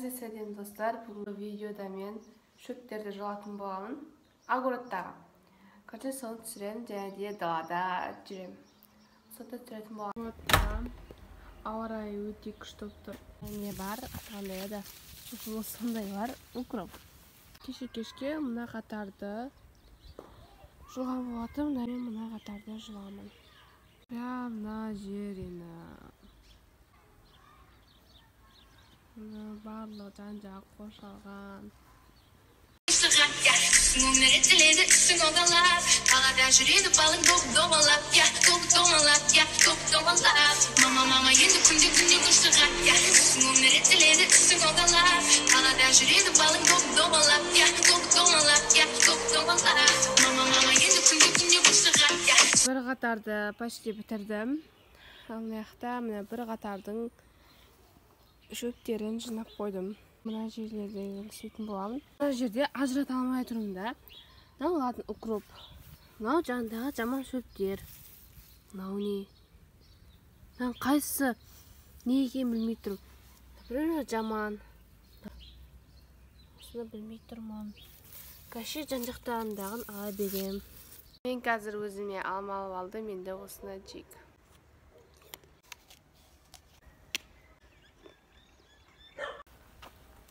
Selam dostlar, bu videoda men şöpтерди жылатын боламын. Огородтагы. Качан сон түсірем, және де далада жүрем. Сонда түсіретін боламын. Огородта ауа райы өте күшті болып тұр. Не бар, атқандай да. Сондай бар, укроп. Кешке мына қатарды жылған болатын, мен мына қатарды жыламын. Мына жеріне. Барлығы жан-жағы қоршалған. Бір қатарды почти бітірдім. Алаяқта мына бір қатардың шөптерін жинап қойдым. Мына жерлерде өсетін боламын. Мына жерде ажырата алмай тұрмын да. Мынау латын укроп. Мынау жандағы жаман шөптер. Мынау не? Мен қайсысы не екенін білмей тұрмын. Біреулер жаман. Осыны білмей тұрмын. Кәші жан-жақтарындағын ала берем. Мен қазір өзіме алма алып алдым, енді осыны жейік.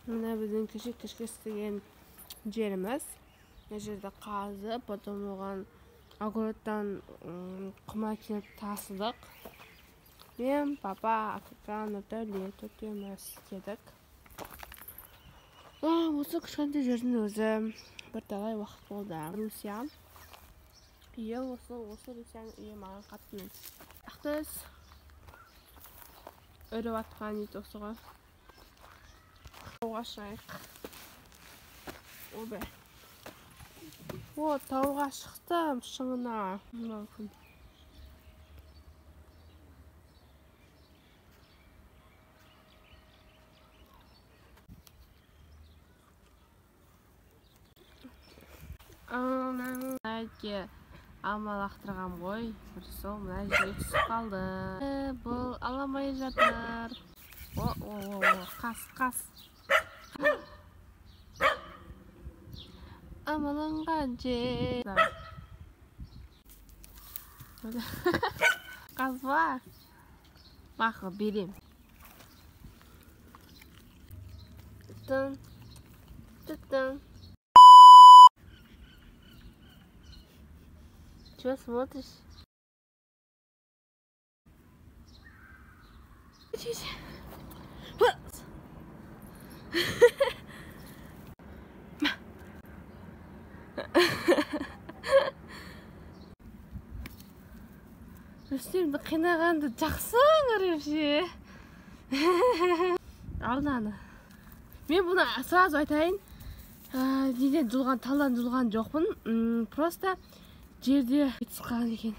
Мына біздің кешке істеген жеріміз. Мына жерде қазып, потом оған огородтан құма келіп тасыдық. Мен, папа, акака, Наталья төртеуміз істедік. Осы кішкентай жердің өзі бірталай уақыт болды. Русия. Осы Русияның үйі маған қатты мен. Ақтыз өріп атқан ет осы ғой. Тауға шығайық. Обе. Тауға шықтым шыңына. Әйтке алма лақтырған ғой. Бір сол мына жерге түсіп қалды. Бұл аламай жатыр. Қас. Амаланған жер. Қазба. Бақы берем. Тұттын. Чего смотришь? Рүстемді қинағанды жақсы көрем ше. Алданы. Мен бұны сразу айтайын. Неден жұлған, талдан жұлған жоқпын. Просто жерде түсқан екен.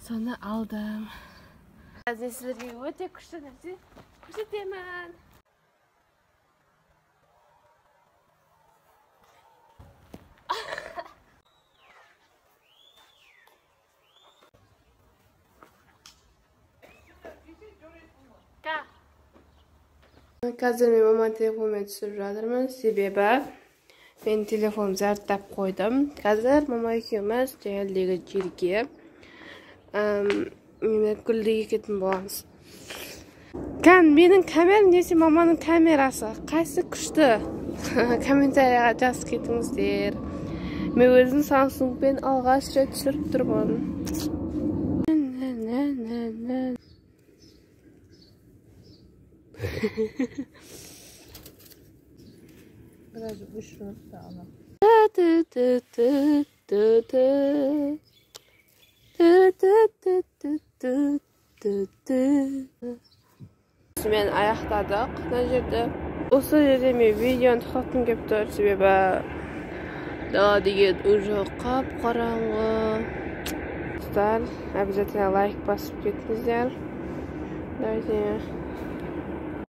Соны алдым. Әзін сіздерге өте күшті нәрсе көрсетемін. Қазір мен маманың телефонымен түсіріп жатырмын, себебі мен телефон зәрттап қойдым. Қазір мама екеуміз жәйелдегі жерге гүлдеге кетін боламыз. Менің камерам несе маманың камерасы? Қайсы күшті? Комментарияға жазып кетіңіздер. Мен өзім Samsungпен алғаш рет түсіріп тұрмын. Birazcık üşüyorum da ana. Men аяқтадық. Мына жерде. Осы жерде мен видеоны тоқтатқым келіп тұр, себебі дала деген уже қап-қараңғы. Достар, обязательно лайк басып кетіңіздер. Давайте